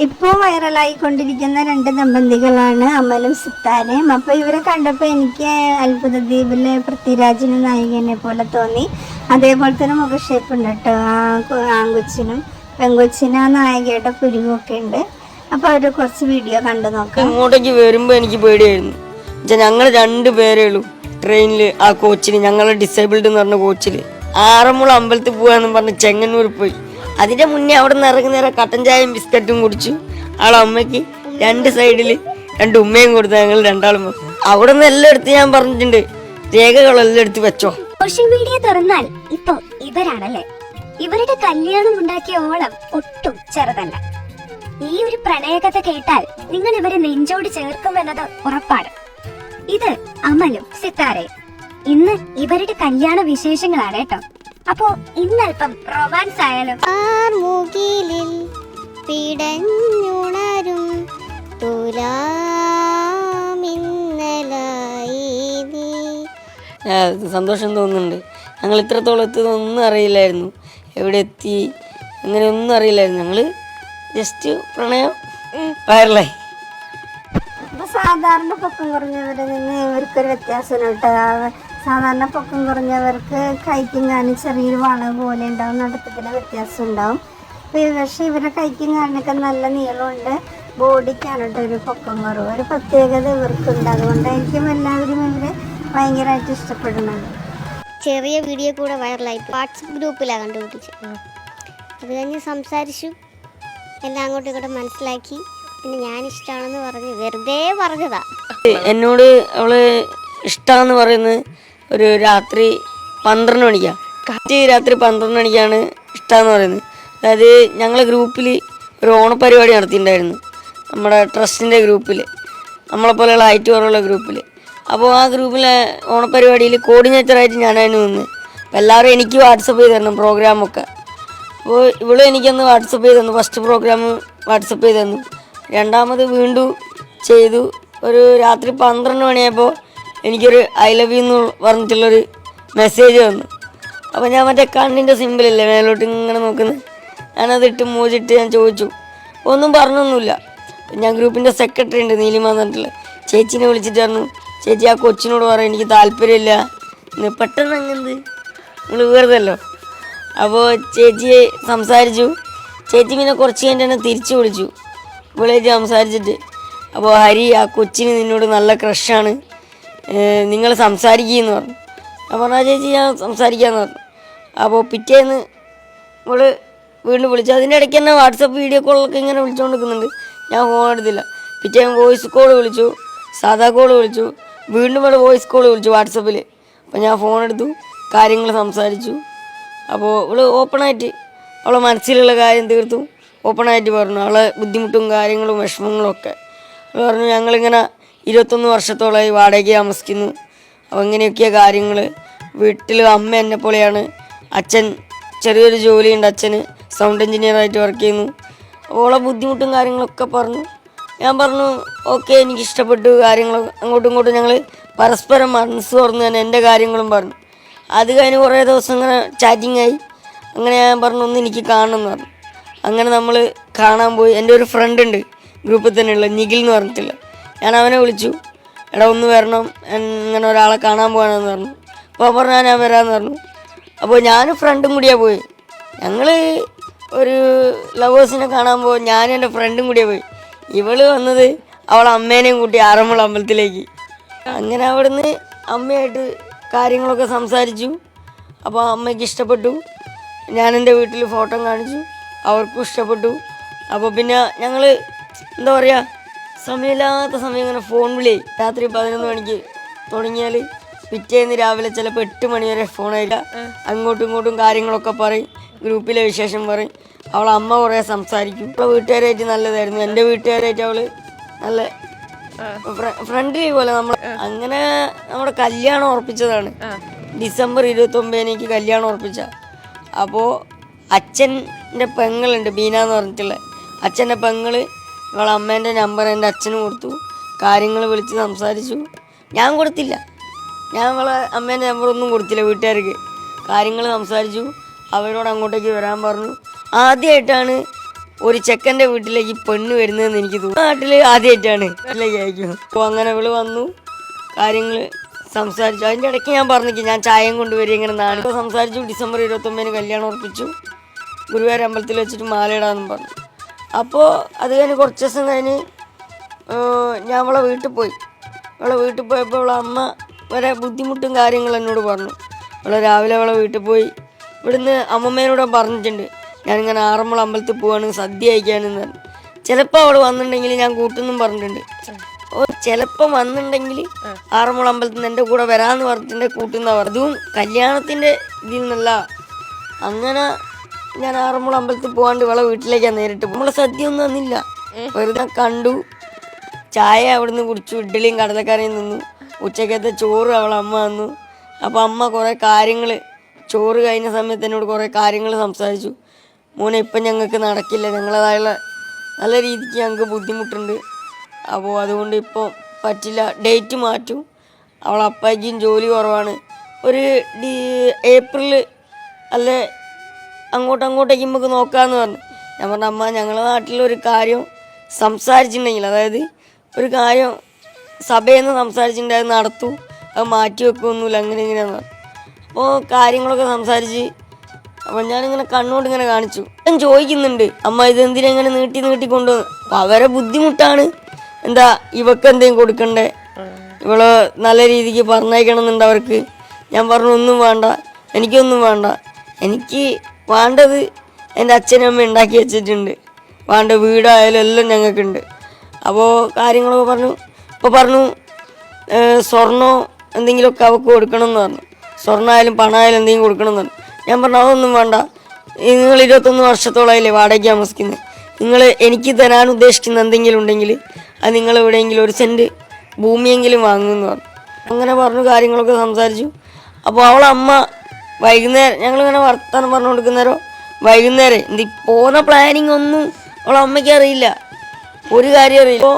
ഇപ്പോൾ വൈറലായിക്കൊണ്ടിരിക്കുന്ന രണ്ട് ദമ്പതികളാണ് അമലും സിത്താരയും. അപ്പോൾ ഇവരെ കണ്ടപ്പോൾ എനിക്ക് അത്ഭുത ദ്വീപിലെ പൃഥ്വിരാജിനും നായികനെ പോലെ തോന്നി. അതേപോലെ തന്നെ മുഖഷേപ്പ് ഉണ്ട് കേട്ടോ. ആൺകൊച്ചിനും പെൺകൊച്ചിനും ആ നായികയുടെ പുരുവൊക്കെ ഉണ്ട്. അപ്പോൾ അവർ കുറച്ച് വീഡിയോ കണ്ടു നോക്കാം. ഇങ്ങോട്ടേക്ക് വരുമ്പോൾ എനിക്ക് പേടിയായിരുന്നു. ഞങ്ങൾ 2 പേരേ ഉള്ളൂ ട്രെയിനിൽ. ആ കോച്ചിൽ, ഞങ്ങൾ ഡിസേബിൾഡ് എന്ന് പറഞ്ഞ കോച്ചിൽ ആറന്മുള അമ്പലത്തിൽ പോകാന്ന് പറഞ്ഞ് ചെങ്ങന്നൂർ പോയി. അതിന്റെ മുന്നേ അവിടെ നിന്ന് ഇറങ്ങുന്നേരം കട്ടൻ ചായയും ബിസ്ക്കറ്റും കുടിച്ചു. ആളെ അമ്മയ്ക്ക് 2 സൈഡിൽ 2 ഉമ്മയും കൊടുത്ത ഞങ്ങൾ 2 ആളും. അവിടെ നിന്ന് എല്ലാം എടുത്ത് ഞാൻ പറഞ്ഞിട്ടുണ്ട്, രേഖകളെല്ലാം എടുത്ത് വെച്ചോ. സോഷ്യൽ മീഡിയ തുറന്നാൽ ഇപ്പൊ ഇവരാണല്ലേ. ഇവരുടെ കല്യാണം ഉണ്ടാക്കിയ ഓളം ഒട്ടും ചെറുതല്ല. ഈ ഒരു പ്രണയകഥ കേട്ടാൽ നിങ്ങൾ ഇവരെ നെഞ്ചോട് ചേർക്കുമെന്നത് ഉറപ്പാണ്. ഇത് അമലും സിത്താരയും. ഇന്ന് ഇവരുടെ കല്യാണ വിശേഷങ്ങളാണ് കേട്ടോ. അപ്പോ ഇന്നൽപ്പം റൊമാൻസ് ആയാലും. സന്തോഷം തോന്നുന്നുണ്ട്. ഞങ്ങൾ ഇത്രത്തോളം എത്തുന്നൊന്നും അറിയില്ലായിരുന്നു. എവിടെ എത്തി അങ്ങനെ ഒന്നും അറിയില്ലായിരുന്നു. ഞങ്ങൾ ജസ്റ്റ് പ്രണയം വയറലായി. സാധാരണ പൊക്കം കുറഞ്ഞവരിൽ നിന്ന് ഇവർക്കൊരു വ്യത്യാസം കേട്ടോ. സാധാരണ പൊക്കം കുറഞ്ഞവർക്ക് കൈക്കും കാനും ചെറിയൊരു വളവ് പോലെ ഉണ്ടാവും, നടത്തത്തിലെ വ്യത്യാസം ഉണ്ടാവും. പക്ഷേ ഇവരുടെ കൈക്കും കാനൊക്കെ നല്ല നീളമുണ്ട്. ബോഡിക്കാണ് കേട്ടോ ഒരു പൊക്കം കുറവ്. ഒരു പ്രത്യേകത ഇവർക്കുണ്ട്. അതുകൊണ്ടായിരിക്കും എല്ലാവരും ഇവരെ ഭയങ്കരമായിട്ട് ഇഷ്ടപ്പെടുന്നത്. ചെറിയ വീഡിയോ കൂടെ വൈറലായി വാട്സപ്പ് ഗ്രൂപ്പിലാണ് കണ്ടുപിടിച്ചത്. അത് കഴിഞ്ഞ് സംസാരിച്ചു, എല്ലാം അങ്ങോട്ടും ഇങ്ങോട്ടും മനസ്സിലാക്കി. പിന്നെ ഞാൻ ഇഷ്ടമാണെന്ന് പറഞ്ഞ് വെറുതെ പറഞ്ഞതാ. എന്നോട് അവള് ഇഷ്ടമാണെന്ന് പറയുന്നത് ഒരു രാത്രി 12 മണിക്കാണ്. രാത്രി 12 മണിക്കാണ് ഇഷ്ടമെന്ന് പറയുന്നത്. അതായത് ഞങ്ങളെ ഗ്രൂപ്പിൽ ഒരു ഓണപ്പരിപാടി നടത്തിയിട്ടുണ്ടായിരുന്നു, നമ്മുടെ ട്രസ്റ്റിൻ്റെ ഗ്രൂപ്പിൽ, നമ്മളെപ്പോലെയുള്ള ഹൈറ്റ് കുറവുള്ള ഗ്രൂപ്പിൽ. അപ്പോൾ ആ ഗ്രൂപ്പിലെ ഓണപ്പരിപാടിയിൽ കോർഡിനേറ്ററായിട്ട് ഞാനായിരുന്നു നിന്ന്. അപ്പോൾ എല്ലാവരും എനിക്ക് വാട്സപ്പ് ചെയ്ത് തരണം പ്രോഗ്രാമൊക്കെ. അപ്പോൾ ഇവളും എനിക്കൊന്ന് വാട്സപ്പ് ചെയ്ത് തന്നു. ഫസ്റ്റ് പ്രോഗ്രാം വാട്സപ്പ് ചെയ്ത് തന്നു. രണ്ടാമത് വീണ്ടും ചെയ്തു. ഒരു രാത്രി 12 മണിയായപ്പോൾ എനിക്കൊരു ഐ ലവ് യു എന്ന് പറഞ്ഞിട്ടുള്ളൊരു മെസ്സേജ് വന്നു. അപ്പോൾ ഞാൻ മറ്റേ കണ്ണിൻ്റെ സിമ്പിളില്ലേ മേലോട്ട് ഇങ്ങനെ നോക്കുന്നത്, ഞാനതിട്ട് മോചിട്ട് ഞാൻ ചോദിച്ചു. ഒന്നും പറഞ്ഞൊന്നുമില്ല. ഞാൻ ഗ്രൂപ്പിൻ്റെ സെക്രട്ടറി ഉണ്ട് നീലിമ എന്ന് പറഞ്ഞിട്ടുള്ള ചേച്ചീനെ വിളിച്ചിട്ട് പറഞ്ഞു, ചേച്ചി ആ കൊച്ചിനോട് പറയാം എനിക്ക് താല്പര്യമില്ല എന്ന്. പെട്ടെന്ന് അങ്ങനത് നിങ്ങൾ വെറുതല്ലോ. അപ്പോൾ ചേച്ചിയെ സംസാരിച്ചു. ചേച്ചി പിന്നെ കുറച്ച് കഴിഞ്ഞിട്ട് എന്നെ തിരിച്ചു വിളിച്ചു, ഇവളേറ്റ് സംസാരിച്ചിട്ട്. അപ്പോൾ ഹരി, ആ കൊച്ചിന് നിന്നോട് നല്ല ക്രഷാണ്, നിങ്ങൾ സംസാരിക്കുകയെന്ന് പറഞ്ഞു. ഞാൻ പറഞ്ഞാൽ ചേച്ചി ഞാൻ സംസാരിക്കാമെന്ന് പറഞ്ഞു. അപ്പോൾ പിറ്റേന്ന് ഇവള് വീണ്ടും വിളിച്ചു. അതിൻ്റെ ഇടയ്ക്ക് തന്നെ വാട്സപ്പ് വീഡിയോ കോളൊക്കെ ഇങ്ങനെ വിളിച്ചുകൊണ്ട് നിൽക്കുന്നുണ്ട്. ഞാൻ ഫോൺ എടുത്തില്ല. പിറ്റേന്ന് വോയിസ് കോൾ വിളിച്ചു, സാധാ കോൾ വിളിച്ചു, വീണ്ടും ഇവിടെ വോയിസ് കോൾ വിളിച്ചു വാട്സപ്പിൽ. അപ്പോൾ ഞാൻ ഫോൺ എടുത്തു, കാര്യങ്ങൾ സംസാരിച്ചു. അപ്പോൾ ഇവള് ഓപ്പണായിട്ട് അവളെ മനസ്സിലുള്ള കാര്യം തീർത്തു ഓപ്പണായിട്ട് പറഞ്ഞു. അവളെ ബുദ്ധിമുട്ടും കാര്യങ്ങളും വിഷമങ്ങളും ഒക്കെ അവൾ പറഞ്ഞു. ഞങ്ങളിങ്ങനെ 21 വർഷത്തോളമായി വാടകയ്ക്ക് താമസിക്കുന്നു. അപ്പോൾ ഇങ്ങനെയൊക്കെയാണ് കാര്യങ്ങൾ. വീട്ടിൽ അമ്മ എന്നെ പോലെയാണ്, അച്ഛൻ ചെറിയൊരു ജോലിയുണ്ട്, അച്ഛന് സൗണ്ട് എഞ്ചിനീയറായിട്ട് വർക്ക് ചെയ്യുന്നു. അവളെ ബുദ്ധിമുട്ടും കാര്യങ്ങളൊക്കെ പറഞ്ഞു. ഞാൻ പറഞ്ഞു ഓക്കെ, എനിക്ക് ഇഷ്ടപ്പെട്ടു. കാര്യങ്ങൾ അങ്ങോട്ടും ഇങ്ങോട്ടും ഞങ്ങൾ പരസ്പരം മനസ്സ് തുറന്ന് തന്നെ എൻ്റെ കാര്യങ്ങളും പറഞ്ഞു. അത് കഴിഞ്ഞ് കുറേ ദിവസം ഇങ്ങനെ ചാറ്റിംഗ് ആയി. അങ്ങനെ ഞാൻ പറഞ്ഞു ഒന്ന് എനിക്ക് കാണണം എന്ന് പറഞ്ഞു. അങ്ങനെ നമ്മൾ കാണാൻ പോയി. എൻ്റെ ഒരു ഫ്രണ്ട് ഉണ്ട് ഗ്രൂപ്പിൽ തന്നെയുള്ള നിഖിൽ എന്ന് പറഞ്ഞിട്ടില്ല. ഞാൻ അവനെ വിളിച്ചു, എടാ ഒന്ന് വരണം, ഇങ്ങനെ ഒരാളെ കാണാൻ പോകാനെന്ന് പറഞ്ഞു. അപ്പോൾ പറഞ്ഞാൽ ഞാൻ വരാമെന്ന് പറഞ്ഞു. അപ്പോൾ ഞാനും ഫ്രണ്ടും കൂടിയാണ് പോയി. ഞങ്ങൾ ഒരു ലവേഴ്സിനെ കാണാൻ പോകും. ഞാനും എൻ്റെ ഫ്രണ്ടും കൂടിയാണ് പോയി. ഇവള് വന്നത് അവളെ അമ്മേനെയും കൂട്ടി ആറന്മുള അമ്പലത്തിലേക്ക്. അങ്ങനെ അവിടുന്ന് അമ്മയായിട്ട് കാര്യങ്ങളൊക്കെ സംസാരിച്ചു. അപ്പോൾ അമ്മയ്ക്ക് ഇഷ്ടപ്പെട്ടു. ഞാൻ എൻ്റെ വീട്ടിൽ ഫോട്ടോ കാണിച്ചു, അവർക്കും ഇഷ്ടപ്പെട്ടു. അപ്പോൾ പിന്നെ ഞങ്ങൾ എന്താ പറയുക, സമയമില്ലാത്ത സമയം ഇങ്ങനെ ഫോൺ വിളി. രാത്രി 11 മണിക്ക് തുടങ്ങിയാൽ പിറ്റേന്ന് രാവിലെ ചിലപ്പോൾ 8 മണി വരെ ഫോണായില്ല. അങ്ങോട്ടും ഇങ്ങോട്ടും കാര്യങ്ങളൊക്കെ പറയും, ഗ്രൂപ്പിലെ വിശേഷം പറയും. അവളെ അമ്മ കുറേ സംസാരിക്കും. അവളെ വീട്ടുകാരായിട്ട് നല്ലതായിരുന്നു. എൻ്റെ വീട്ടുകാരായിട്ട് അവൾ നല്ല ഫ്രണ്ട്ലി പോലെ. അങ്ങനെ നമ്മുടെ കല്യാണം ഉറപ്പിച്ചതാണ്. ഡിസംബർ 29 എനിക്ക് കല്യാണം ഉറപ്പിച്ച. അപ്പോൾ അച്ഛൻ്റെ പെങ്ങളുണ്ട് ബീന എന്ന് പറഞ്ഞിട്ടുള്ള അച്ഛൻ്റെ പെങ്ങള് അവളെ അമ്മേൻ്റെ നമ്പർ എൻ്റെ അച്ഛന് കൊടുത്തു. കാര്യങ്ങൾ വിളിച്ച് സംസാരിച്ചു. ഞാൻ കൊടുത്തില്ല, ഞാൻ അവളെ അമ്മേൻ്റെ നമ്പറൊന്നും കൊടുത്തില്ല വീട്ടുകാർക്ക്. കാര്യങ്ങൾ സംസാരിച്ചു. അവരോട് അങ്ങോട്ടേക്ക് വരാൻ പറഞ്ഞു. ആദ്യമായിട്ടാണ് ഒരു ചെക്കൻ്റെ വീട്ടിലേക്ക് പെണ്ണ് വരുന്നതെന്ന് എനിക്ക് തോന്നുന്നു. നാട്ടിൽ ആദ്യമായിട്ടാണ് വീട്ടിലേക്ക് അയക്കും. അപ്പോൾ അങ്ങനെ ഇവള് വന്നു, കാര്യങ്ങൾ സംസാരിച്ചു. അതിൻ്റെ ഇടയ്ക്ക് ഞാൻ പറഞ്ഞിട്ട് ഞാൻ ചായയും കൊണ്ടുവരും ഇങ്ങനെ നാട് സംസാരിച്ചു. ഡിസംബർ 29 കല്യാണം ഉറപ്പിച്ചു. ഗുരുവായൂർ അമ്പലത്തിൽ വെച്ചിട്ട് മാലയിടാമെന്നും പറഞ്ഞു. അപ്പോൾ അത് കഴിഞ്ഞ് കുറച്ച് ദിവസം കഴിഞ്ഞ് ഞാൻ അവളെ വീട്ടിൽ പോയി. അവളെ വീട്ടിൽ പോയപ്പോൾ അവളെ അമ്മ വരെ ബുദ്ധിമുട്ടും കാര്യങ്ങളും എന്നോട് പറഞ്ഞു. അവളെ രാവിലെ അവളെ വീട്ടിൽ പോയി. ഇവിടുന്ന് അമ്മമ്മേനോട് പറഞ്ഞിട്ടുണ്ട്, ഞാനിങ്ങനെ ആറന്മുള അമ്പലത്തിൽ പോവാണ്, സദ്യ കഴിക്കാനെന്ന് പറഞ്ഞു. ചിലപ്പോൾ അവൾ വന്നിട്ടുണ്ടെങ്കിൽ ഞാൻ കൂട്ടുന്നും പറഞ്ഞിട്ടുണ്ട്. ചിലപ്പോൾ വന്നിട്ടുണ്ടെങ്കിൽ ആറന്മുള അമ്പലത്തിൽ നിന്ന് എൻ്റെ കൂടെ വരാമെന്ന് പറഞ്ഞിട്ട് കൂട്ടുന്ന പറഞ്ഞു. അതും കല്യാണത്തിൻ്റെ ഇതിൽ നിന്നല്ല. അങ്ങനെ ഞാൻ ആറന്മുള അമ്പലത്തിൽ പോകാണ്ട് ഇവളെ വീട്ടിലേക്കാണ് നേരിട്ട്. നമ്മളെ സദ്യ ഒന്നും തന്നില്ല, വെറുതെ കണ്ടു, ചായ അവിടുന്ന് കുടിച്ചു, ഇഡ്ഡലിയും കടലക്കറിയും നിന്നു. ഉച്ചക്കത്തെ ചോറ് അവളെ അമ്മ തന്നു. അപ്പോൾ അമ്മ കുറേ കാര്യങ്ങൾ, ചോറ് കഴിഞ്ഞ സമയത്ത് എന്നോട് കുറേ കാര്യങ്ങൾ സംസാരിച്ചു. മോനെ ഇപ്പം ഞങ്ങൾക്ക് നടക്കില്ല, ഞങ്ങളതായുള്ള നല്ല രീതിക്ക് ഞങ്ങൾക്ക് ബുദ്ധിമുട്ടുണ്ട്, അപ്പോൾ അതുകൊണ്ട് ഇപ്പോൾ പറ്റില്ല, ഡേറ്റ് മാറ്റും, അവളെ അപ്പായ്ക്കും ജോലി കുറവാണ്, ഒരു ഏപ്രിൽ അല്ലേ അങ്ങോട്ടേക്ക് നമുക്ക് നോക്കാമെന്ന് പറഞ്ഞു. ഞാൻ പറഞ്ഞു അമ്മ ഞങ്ങളുടെ നാട്ടിലൊരു കാര്യം സംസാരിച്ചിട്ടുണ്ടെങ്കിൽ, അതായത് ഒരു കാര്യം സഭയിൽ നിന്ന് സംസാരിച്ചിട്ടുണ്ടെങ്കിൽ അത് നടത്തും, അത് മാറ്റി വെക്കുകയൊന്നുമില്ല, അങ്ങനെ ഇങ്ങനെയാന്ന് പറഞ്ഞു. അപ്പോൾ കാര്യങ്ങളൊക്കെ സംസാരിച്ച് അപ്പോൾ ഞാനിങ്ങനെ കണ്ണുകൊണ്ട് ഇങ്ങനെ കാണിച്ചു. ഞാൻ ചോദിക്കുന്നുണ്ട് അമ്മ ഇതെന്തിനാ ഇങ്ങനെ നീട്ടി കൊണ്ടുവന്ന്. അപ്പോൾ അവരെ ബുദ്ധിമുട്ടാണ്, എന്താ ഇവക്ക് എന്തെങ്കിലും കൊടുക്കണ്ടേ, ഇവള് നല്ല രീതിക്ക് പറഞ്ഞയക്കണം എന്നുണ്ട് അവർക്ക്. ഞാൻ പറഞ്ഞു ഒന്നും വേണ്ട, എനിക്കൊന്നും വേണ്ട, എനിക്ക് വേണ്ടത് എൻ്റെ അച്ഛനും അമ്മ ഉണ്ടാക്കി വെച്ചിട്ടുണ്ട്, വേണ്ട വീടായാലും എല്ലാം ഞങ്ങൾക്കുണ്ട്. അപ്പോൾ കാര്യങ്ങളൊക്കെ പറഞ്ഞു. ഇപ്പോൾ പറഞ്ഞു സ്വർണ്ണോ എന്തെങ്കിലുമൊക്കെ അവൾക്ക് കൊടുക്കണം എന്ന് പറഞ്ഞു, സ്വർണ്ണമായാലും പണമായാലും എന്തെങ്കിലും കൊടുക്കണം എന്ന് പറഞ്ഞു. ഞാൻ പറഞ്ഞു അതൊന്നും വേണ്ട, നിങ്ങൾ 21 വർഷത്തോളമായില്ലേ വാടകയ്ക്ക് താമസിക്കുന്നത്, നിങ്ങൾ എനിക്ക് തരാൻ ഉദ്ദേശിക്കുന്ന എന്തെങ്കിലും ഉണ്ടെങ്കിൽ അത് നിങ്ങൾ എവിടെയെങ്കിലും 1 സെൻറ്റ് ഭൂമിയെങ്കിലും വാങ്ങുമെന്ന് പറഞ്ഞു. അങ്ങനെ പറഞ്ഞു, കാര്യങ്ങളൊക്കെ സംസാരിച്ചു. അപ്പോൾ അവളെ അമ്മ വൈകുന്നേരം ഞങ്ങളിങ്ങനെ വർത്തമാനം പറഞ്ഞു കൊടുക്കുന്നേരോ വൈകുന്നേരം എന്ത് പോകുന്ന പ്ലാനിങ് ഒന്നും അവളെ അമ്മയ്ക്ക് അറിയില്ല, ഒരു കാര്യം അറിയില്ല. അപ്പോൾ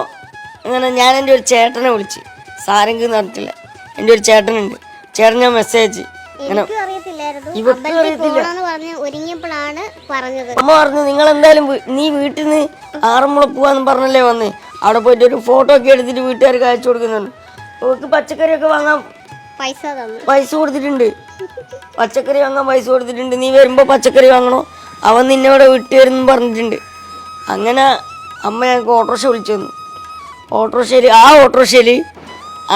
അങ്ങനെ ഞാൻ എൻ്റെ ഒരു ചേട്ടനെ വിളിച്ച്, സാരംഗ് നടത്തില്ല, എൻ്റെ ഒരു ചേട്ടനുണ്ട്, ചേട്ടൻ ഞാൻ മെസ്സേജ് ഇങ്ങനെ ഇവർക്ക് അറിയത്തില്ല. അമ്മ പറഞ്ഞു നിങ്ങൾ എന്തായാലും നീ വീട്ടിൽ നിന്ന് ആറന്മുള പോവാന്ന് പറഞ്ഞല്ലേ വന്നേ, അവിടെ പോയിട്ട് ഒരു ഫോട്ടോ ഒക്കെ എടുത്തിട്ട് വീട്ടുകാർക്ക് അയച്ചു കൊടുക്കുന്നുണ്ട്. അവർക്ക് പച്ചക്കറിയൊക്കെ വാങ്ങാൻ പൈസ കൊടുത്തിട്ടുണ്ട്, പച്ചക്കറി വാങ്ങാൻ പൈസ കൊടുത്തിട്ടുണ്ട്, നീ വരുമ്പോൾ പച്ചക്കറി വാങ്ങണോ, അവൻ നിന്നെ ഇവിടെ വിട്ടു വരുന്നു പറഞ്ഞിട്ടുണ്ട്. അങ്ങനെ അമ്മ ഞങ്ങൾക്ക് ഓട്ടോറിക്ഷ വിളിച്ചു തന്നു. ഓട്ടോറിക്ഷയിൽ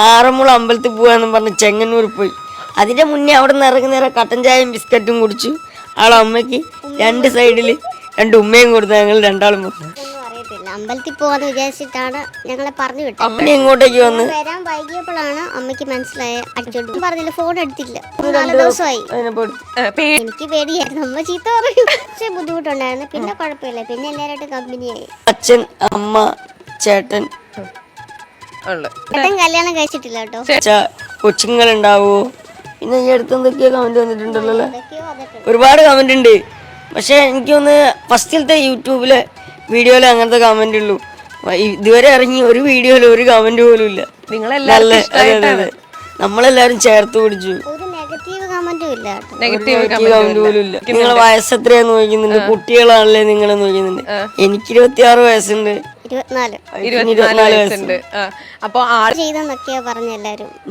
ആറന്മുള അമ്പലത്തിൽ പോകാമെന്ന് പറഞ്ഞ് ചെങ്ങന്നൂർ പോയി. അതിൻ്റെ മുന്നേ അവിടെ നിന്ന് ഇറങ്ങുന്നേരം കട്ടൻ ചായയും ബിസ്ക്കറ്റും കുടിച്ചു. ആളെ അമ്മയ്ക്ക് 2 സൈഡിൽ 2 ഉമ്മയും കൊടുത്തു. ഞങ്ങൾ രണ്ടാളും അമ്പലത്തിൽ പോകാന്ന് വിചാരിച്ചിട്ടാണ് ഞങ്ങളെ പറഞ്ഞു വിട്ടത്. അമ്മ ഇങ്ങോട്ടേക്ക് വന്ന് വരാൻ വൈകിയപ്പോഴാണ് അമ്മയ്ക്ക് മനസ്സിലായ. അടിച്ചോണ്ട് പറഞ്ഞില്ല, ഫോൺ എടുത്തില്ല, 4 ദിവസമായി. എനിക്ക് പേടിയായിരുന്നു, അമ്മ ചീത്ത പറയും, പക്ഷെ ബുദ്ധിമുട്ടുണ്ടായിരുന്നു. പിന്നെ കുഴപ്പമില്ല, പിന്നെ എല്ലാവരായിട്ടും കമ്പനിയായി. അച്ഛൻ, അമ്മ, ചേട്ടൻ കല്യാണം കഴിച്ചിട്ടില്ല കേട്ടോ. കൊച്ചുങ്ങളുണ്ടാവോ? പിന്നെ ഈ അടുത്ത് എന്തൊക്കെയോ കമന്റ് വന്നിട്ടുണ്ടല്ലോ, ഒരുപാട് കമന്റ് ഉണ്ട്. പക്ഷെ എനിക്കൊന്ന് ഫസ്റ്റിലത്തെ യൂട്യൂബിലെ വീഡിയോയിൽ അങ്ങനത്തെ കമന്റ് ഉള്ളൂ. ഇതുവരെ ഇറങ്ങി ഒരു വീഡിയോയിൽ ഒരു കമന്റ് പോലും ഇല്ല. നമ്മളെല്ലാരും ചേർത്ത് പിടിച്ചു, നെഗറ്റീവ് കമന്റ് പോലും ഇല്ല. നിങ്ങളെ വയസ്സ് എത്രയാന്ന് നോക്കുന്നുണ്ട്, കുട്ടികളാണല്ലേ നിങ്ങൾ നോക്കുന്നുണ്ട്. എനിക്ക് 26 വയസ്സുണ്ട്, 24 വയസ്സുണ്ട്. അപ്പൊ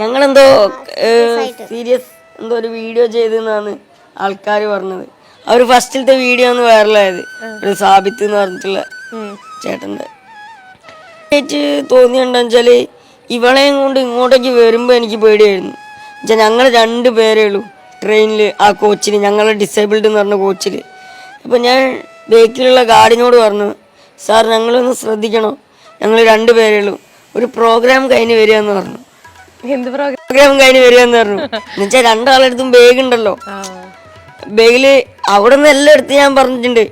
ഞങ്ങളെന്തോ സീരിയസ് എന്തോ ഒരു വീഡിയോ ചെയ്തെന്നാണ് ആൾക്കാർ പറഞ്ഞത്. അവർ ഫസ്റ്റിലത്തെ വീഡിയോ ഒന്ന് വൈറലായത്, ഒരു സാബിത്ത് എന്ന് പറഞ്ഞിട്ടുള്ള ചേട്ടൻ്റെ. തോന്നിയുണ്ടെന്ന് വെച്ചാല് ഇവളെയും കൊണ്ട് ഇങ്ങോട്ടേക്ക് വരുമ്പോൾ എനിക്ക് പേടിയായിരുന്നു. ഞങ്ങൾ 2 പേരേ ഉള്ളൂ ട്രെയിനിൽ, ആ കോച്ചിൽ, ഞങ്ങളെ ഡിസേബിൾഡ് എന്ന് പറഞ്ഞ കോച്ചിൽ. അപ്പം ഞാൻ ബേക്കിലുള്ള ഗാർഡിനോട് പറഞ്ഞു, സാർ ഞങ്ങളൊന്ന് ശ്രദ്ധിക്കണം, ഞങ്ങൾ 2 പേരേ ഉള്ളൂ, ഒരു പ്രോഗ്രാം കഴിഞ്ഞ് വരിക എന്ന് പറഞ്ഞു. പ്രോഗ്രാം കഴിഞ്ഞ് വരിക എന്ന് പറഞ്ഞു. എന്നുവെച്ചാൽ 2 ആളെടുത്തും ബാഗ് ഉണ്ടല്ലോ, ബാഗില് അവിടെ നിന്ന് എല്ലാം എടുത്ത് ഞാൻ പറഞ്ഞിട്ടുണ്ട്,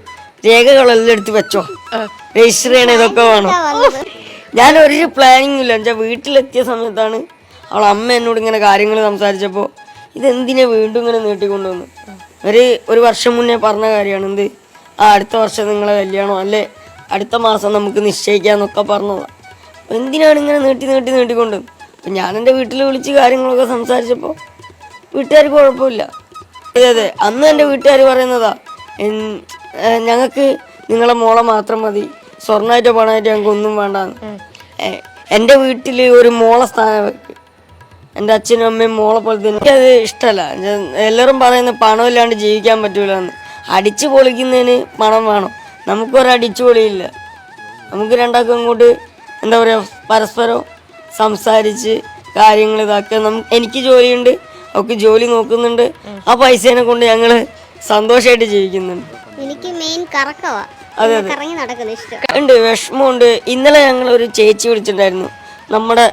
രേഖകളെല്ലാം എടുത്ത് വെച്ചോ, രജിസ്റ്റർ ചെയ്യണ ഇതൊക്കെ വേണം. ഞാൻ ഒരു പ്ലാനിങ്ങും ഇല്ല. എന്നുവെച്ചാൽ വീട്ടിലെത്തിയ സമയത്താണ് അവളെ അമ്മ എന്നോട് ഇങ്ങനെ കാര്യങ്ങൾ സംസാരിച്ചപ്പോൾ ഇതെന്തിനാ വീണ്ടും ഇങ്ങനെ നീട്ടിക്കൊണ്ടുവന്നു. ഒരു വർഷം മുന്നേ പറഞ്ഞ കാര്യമാണ്, എന്ത് അടുത്ത വർഷം നിങ്ങളെ കല്യാണം അല്ലേ, അടുത്ത മാസം നമുക്ക് നിശ്ചയിക്കാന്നൊക്കെ പറഞ്ഞതാണ്. എന്തിനാണ് ഇങ്ങനെ നീട്ടിക്കൊണ്ട്. അപ്പം ഞാൻ എൻ്റെ വീട്ടിൽ വിളിച്ച് കാര്യങ്ങളൊക്കെ സംസാരിച്ചപ്പോൾ വീട്ടുകാർക്ക് കുഴപ്പമില്ല. അതെ അന്ന് എൻ്റെ വീട്ടുകാർ പറയുന്നതാ, ഞങ്ങൾക്ക് നിങ്ങളെ മോളെ മാത്രം മതി, സ്വർണ്ണമായിട്ടോ പണമായിട്ടോ ഞങ്ങൾക്ക് ഒന്നും വേണ്ടാന്ന്. എൻ്റെ വീട്ടിൽ ഒരു മോളെ സ്ഥാനം വെക്ക്. എൻ്റെ അച്ഛനും അമ്മയും മോളെ പോലെ തന്നെ. എനിക്കത് ഇഷ്ടമല്ല. എല്ലാവരും പറയുന്നത് പണമില്ലാണ്ട് ജീവിക്കാൻ പറ്റൂല എന്ന്. അടിച്ചു പൊളിക്കുന്നതിന് പണം വേണം. നമുക്കൊരടിച്ചു പൊളിയില്ല. നമുക്ക് രണ്ടാൾക്കും ഇങ്ങോട്ട് എന്താ പറയുക, പരസ്പരം സംസാരിച്ച് കാര്യങ്ങൾ ഇതാക്കുക. എനിക്ക് ജോലിയുണ്ട്, അവൾക്ക് ജോലി നോക്കുന്നുണ്ട്. ആ പൈസേനെ കൊണ്ട് ഞങ്ങൾ സന്തോഷമായിട്ട് ജീവിക്കുന്നുണ്ട്. എനിക്ക് മെയിൻ കറക്കവാ, കറങ്ങി നടക്കുന്ന ഇഷ്ടം ഉണ്ട്, വിഷമമുണ്ട്. ഇന്നലെ ഞങ്ങളൊരു ചേച്ചി വിളിച്ചിട്ടുണ്ടായിരുന്നു, നമ്മുടെ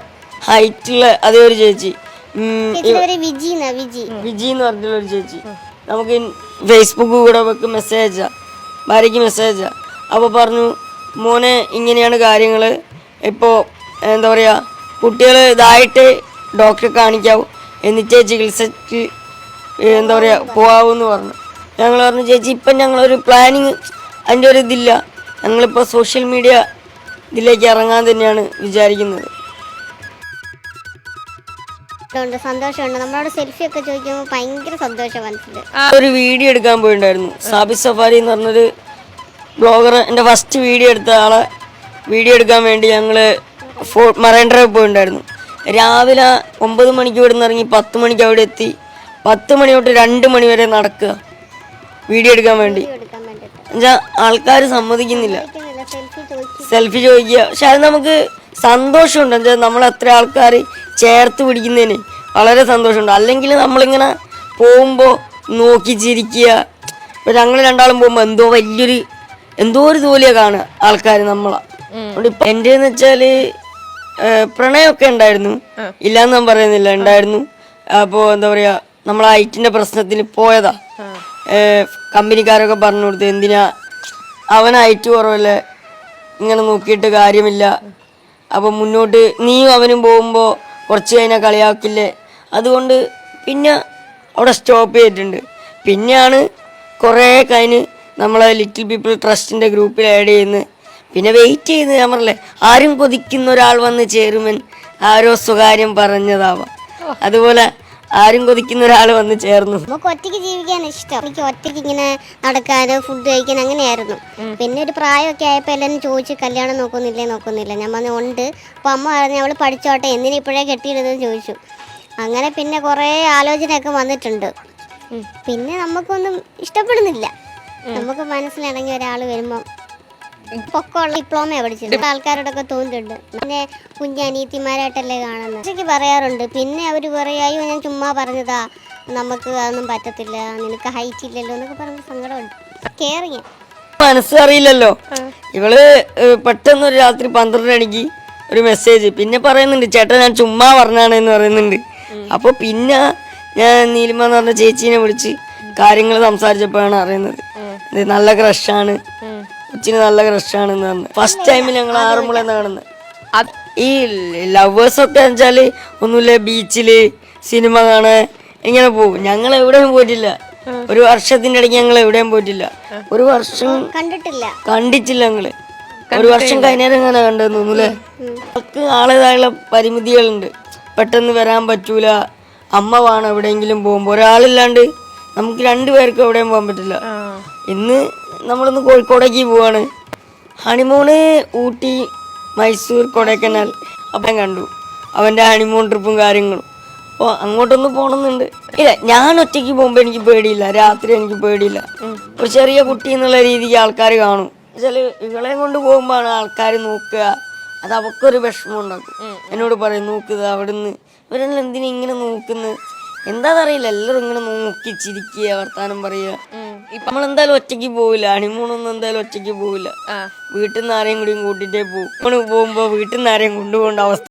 ഹൈറ്റുള്ള അതേ ഒരു ചേച്ചി, വിജി എന്ന് പറഞ്ഞിട്ടുള്ള ഒരു ചേച്ചി. നമുക്ക് ഫേസ്ബുക്ക് കൂടെ അവർക്ക് മെസ്സേജ് അയച്ചാ, ഭാര്യയ്ക്ക് മെസ്സേജ് അയച്ചാ. അപ്പോൾ പറഞ്ഞു, മോനെ ഇങ്ങനെയാണ് കാര്യങ്ങൾ, ഇപ്പോൾ എന്താ പറയുക, കുട്ടികൾ ഇതായിട്ട് ഡോക്ടറെ കാണിക്കാവൂ, എന്നിട്ടേ ചികിത്സക്ക് എന്താ പറയുക പോകാവൂന്ന് പറഞ്ഞു. ഞങ്ങൾ പറഞ്ഞു, ചേച്ചി ഇപ്പം ഞങ്ങളൊരു പ്ലാനിങ്, അതിൻ്റെ ഒരു ഇതില്ല, ഞങ്ങളിപ്പോൾ സോഷ്യൽ മീഡിയ ഇതിലേക്ക് ഇറങ്ങാൻ തന്നെയാണ് വിചാരിക്കുന്നത്. സന്തോഷമുണ്ട്. നമ്മളോട് സെൽഫി ഒക്കെ ചോദിക്കുമ്പോൾ ഭയങ്കര സന്തോഷം മനസ്സിൽ. ഒരു വീഡിയോ എടുക്കാൻ പോയിട്ടുണ്ടായിരുന്നു, സാബി സഫാരി എന്ന് പറഞ്ഞൊരു ബ്ലോഗർ. എൻ്റെ ഫസ്റ്റ് വീഡിയോ എടുത്ത ആളെ വീഡിയോ എടുക്കാൻ വേണ്ടി ഞങ്ങൾ മറൈൻ ഡ്രൈവ് പോയിട്ടുണ്ടായിരുന്നു. രാവിലെ 9 മണിക്ക് ഇവിടെ നിന്ന് ഇറങ്ങി 10 മണിക്ക് അവിടെ എത്തി. 10 മണി തൊട്ട് 2 മണി വരെ നടക്കുക വീഡിയോ എടുക്കാൻ വേണ്ടി. എന്നുവെച്ചാൽ ആൾക്കാർ സമ്മതിക്കുന്നില്ല, സെൽഫി ചോദിക്കുക. പക്ഷെ അത് നമുക്ക് സന്തോഷമുണ്ട്. എന്നുവെച്ചാൽ നമ്മളെത്ര ആൾക്കാർ ചേർത്ത് പിടിക്കുന്നതിന് വളരെ സന്തോഷമുണ്ട്. അല്ലെങ്കിൽ നമ്മളിങ്ങനെ പോകുമ്പോൾ നോക്കി ചിരിക്കുക. ഇപ്പം ഞങ്ങൾ രണ്ടാളും പോകുമ്പോൾ എന്തോ ഒരു ജോലിയാണ് കാണുക ആൾക്കാർ നമ്മളെ. അതുകൊണ്ട് ഇപ്പം എൻ്റെ എന്ന് വെച്ചാൽ പ്രണയമൊക്കെ ഉണ്ടായിരുന്നു, ഇല്ലയെന്ന് ഞാൻ പറയുന്നില്ല, ഉണ്ടായിരുന്നു. അപ്പോൾ എന്താ പറയുക, നമ്മളെ ഹൈറ്റിൻ്റെ പ്രശ്നത്തിന് പോയതാ. കമ്പനിക്കാരൊക്കെ പറഞ്ഞു കൊടുത്ത്, എന്തിനാ അവൻ ഹൈറ്റ് കുറവല്ലേ, ഇങ്ങനെ നോക്കിയിട്ട് കാര്യമില്ല, അപ്പോൾ മുന്നോട്ട് നീയും അവനും പോകുമ്പോൾ കുറച്ച് കഴിഞ്ഞാൽ കളിയാക്കില്ലേ. അതുകൊണ്ട് പിന്നെ അവിടെ സ്റ്റോപ്പ് ചെയ്തിട്ടുണ്ട്. പിന്നെയാണ് കുറേ കഴിഞ്ഞ് നമ്മളെ ലിറ്റിൽ പീപ്പിൾ ട്രസ്റ്റിൻ്റെ ഗ്രൂപ്പിൽ ആഡ് ചെയ്യുന്നത്. പിന്നെ വെയിറ്റ് ചെയ്ത് ഞാൻ പറഞ്ഞില്ലേ, ആരും കൊതിക്കുന്ന ഒരാൾ വന്ന് ചേരുമെൻ ആരോ സ്വകാര്യം പറഞ്ഞതാവാം. അതുപോലെ ആരും കൊതിക്കുന്ന ഒരാൾ വന്ന് ചേർന്നു. നമുക്ക് ഒറ്റയ്ക്ക് ജീവിക്കാൻ ഇഷ്ടം. എനിക്ക് ഒറ്റയ്ക്ക് ഇങ്ങനെ നടക്കാൻ, ഫുഡ് കഴിക്കാൻ അങ്ങനെയായിരുന്നു. പിന്നെ ഒരു പ്രായമൊക്കെ ആയപ്പോൾ എല്ലാവരും ചോദിച്ചു, കല്യാണം നോക്കുന്നില്ല. ഞാൻ പറഞ്ഞു ഉണ്ട്. അപ്പോൾ അമ്മ പറഞ്ഞു, അവൾ പഠിച്ചോട്ടെ, എന്തിനാ ഇപ്പോഴേ കെട്ടിയിടുന്നതെന്ന് ചോദിച്ചു. അങ്ങനെ പിന്നെ കുറേ ആലോചനയൊക്കെ വന്നിട്ടുണ്ട്. പിന്നെ നമുക്കൊന്നും ഇഷ്ടപ്പെടുന്നില്ല. നമുക്ക് മനസ്സിലിണങ്ങിയ ഒരാൾ വരുമ്പം പൊക്കമുള്ള ഡിപ്ലോമയാണ് പഠിച്ചത്. ആൾക്കാരോടൊക്കെ തോന്നിയിട്ടുണ്ട്. പിന്നെ കുഞ്ഞനീത്തിമാരായിട്ടല്ലേ കാണുന്നത് ഉച്ചയ്ക്ക് പറയാറുണ്ട്. പിന്നെ അവർ പറയും, അയ്യോ ഞാൻ ചുമ്മാ പറഞ്ഞതാ, നമുക്ക് അതൊന്നും പറ്റത്തില്ല, നിനക്ക് ഹൈറ്റ് ഇല്ലല്ലോ എന്നൊക്കെ പറഞ്ഞ സങ്കടമുണ്ട്. കെയറിങ് മനസ്സറിയില്ലല്ലോ. ഇവള് പെട്ടെന്ന് ഒരു രാത്രി 12 മണിക്ക് ഒരു മെസ്സേജ് പിന്നെ പറയുന്നുണ്ട്, ചേട്ടാ ഞാൻ ചുമ്മാ പറഞ്ഞാണ് എന്ന് പറയുന്നുണ്ട്. അപ്പോൾ പിന്നെ ഞാൻ നീലിമ എന്ന് പറഞ്ഞ ചേച്ചീനെ വിളിച്ച് കാര്യങ്ങൾ സംസാരിച്ചപ്പോഴാണ് അറിയുന്നത് നല്ല ക്രഷാണ്, കൊച്ചിന് നല്ല ക്രഷാണെന്ന് പറഞ്ഞു. ഫസ്റ്റ് ടൈമിൽ ഞങ്ങൾ ആറന്മുളയെന്ന് കാണുന്നത്. ഈ ലവേഴ്സൊക്കെ വെച്ചാൽ ഒന്നുമില്ല, ബീച്ചില് സിനിമ കാണാൻ ഇങ്ങനെ പോകും. ഞങ്ങൾ എവിടെയും പോയിട്ടില്ല. ഒരു വർഷത്തിന്റെ ഇടയ്ക്ക് ഞങ്ങൾ എവിടെയും പോയിട്ടില്ല. ഒരു വർഷം കണ്ടിട്ടില്ല ഞങ്ങള്. ഒരു വർഷം കഴിഞ്ഞേരം ഇങ്ങനെ കണ്ടെന്ന് തോന്നുന്നു. അവർക്ക് ആളേതായുള്ള പരിമിതികളുണ്ട്, പെട്ടെന്ന് വരാൻ പറ്റൂല. അമ്മ വേണം എവിടെയെങ്കിലും പോകുമ്പോൾ. ഒരാളില്ലാണ്ട് നമുക്ക് 2 പേർക്ക് എവിടെയും പോകാൻ പറ്റില്ല. ഇന്ന് നമ്മളൊന്ന് കോഴിക്കോടേക്ക് പോവാണ്, ഹണിമൂണ് ഊട്ടി, മൈസൂർ, കൊടൈക്കനാൽ. അപ്പം കണ്ടു അവൻ്റെ ഹണിമൂൺ ട്രിപ്പും കാര്യങ്ങളും. അപ്പോൾ അങ്ങോട്ടൊന്ന് പോകണമെന്നുണ്ട്. ഇല്ല, ഞാൻ ഒറ്റയ്ക്ക് പോകുമ്പോൾ എനിക്ക് പേടിയില്ല, രാത്രി എനിക്ക് പേടിയില്ല. ഒരു ചെറിയ കുട്ടി എന്നുള്ള രീതിക്ക് ആൾക്കാർ കാണും. വെച്ചാൽ ഇവളെ കൊണ്ട് പോകുമ്പോഴാണ് ആൾക്കാർ നോക്കുക. അത് അവൾക്കൊരു വിഷമം ഉണ്ടാക്കും. എന്നോട് പറയും, നോക്കുക അവിടുന്ന് ഇവരെല്ലാം എന്തിനാ ഇങ്ങനെ നോക്കുന്നത്, എന്താണെന്നറിയില്ല. എല്ലാവരും ഇങ്ങനെ നോക്കി ചിരിക്കുക, വർത്താനം പറയുക. നമ്മളെന്തായാലും ഒറ്റയ്ക്ക് പോവില്ല, ഹണിമൂണൊന്നും എന്തായാലും ഒറ്റയ്ക്ക് പോവില്ല. വീട്ടിൽ നിന്ന് ആരെയും കൂടിയും കൂട്ടിയിട്ടേ പോകും. പോകുമ്പോൾ വീട്ടിൽ നിന്ന് ആരെയും കൊണ്ടുപോകേണ്ട അവസ്ഥ.